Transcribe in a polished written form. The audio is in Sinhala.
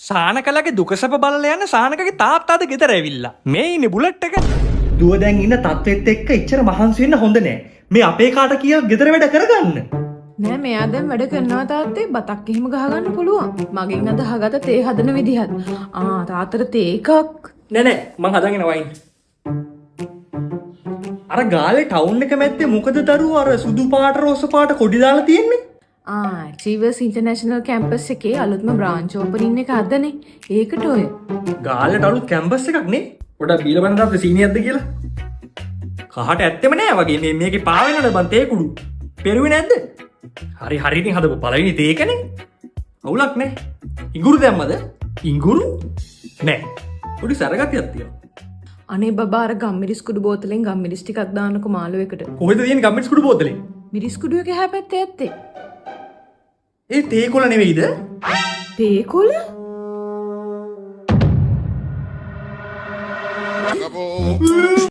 සානකලගේ දුකසප බලල යන සානකගේ තාත්තාද ගෙදර ඇවිල්ලා. මේ ඉන්නේ බුලට් එක. දුව දැන් ඉන්න තත්ත්වෙත් එක්ක එච්චර මහන්සි වෙන්න හොඳ නෑ. මේ අපේ කාට කියා ගෙදර වැඩ කරගන්න. නෑ මෙයා දැන් වැඩ කරනවා තාත්තේ බතක් එහෙම ගහගන්න පුළුවන්. මගෙන් අද හගත තේ හදන විදිහත්. තාත්තට තේ එකක්. නෑ නෑ මං හදගෙන වයින්. අර ගාලේ ටවුන් එක මැත්තේ මොකද දරුවෝ අර සුදු පාට රෝස පාට කොඩි දාලා තියෙන්නේ? ට්‍රීවර්ස් ඉන්ටර්නැෂනල් කැම්පස් එකේ අලුත්ම බ්‍රාන්ච් ඕපනින් එක අදනේ. ඒකට ඔය. ගාලට අලුත් කැම්පස් එකක් නේ. පොඩක් බීලා බලන්න තාත්තේ සීනියක්ද කියලා. කහට ඇත්තෙම නෑ වගේ මේකේ පාවෙනවද බං තේ කුඩු. පෙරුවේ නැද්ද? හරි හරියටින් හදපු පළවෙනි තේකනේ. අවුලක් නෑ. ඉඟුරු දැම්මද? ඉඟුරු? නෑ. පොඩි සරගතියක් තියෙනවා. අනේ බබා අර ගම්මිරිස් කුඩු බෝතලෙන් ගම්මිරිස් ටිකක් දාන්නකො මාළුවෙකට. කොහෙද තියෙන්නේ ගම්මිරිස් කුඩු බෝතලේ? මිරිස් කුඩුවක එහා පැත්තේ ඇත්තේ. ඒ තේකොළ නෙවෙයිද? තේකොළ?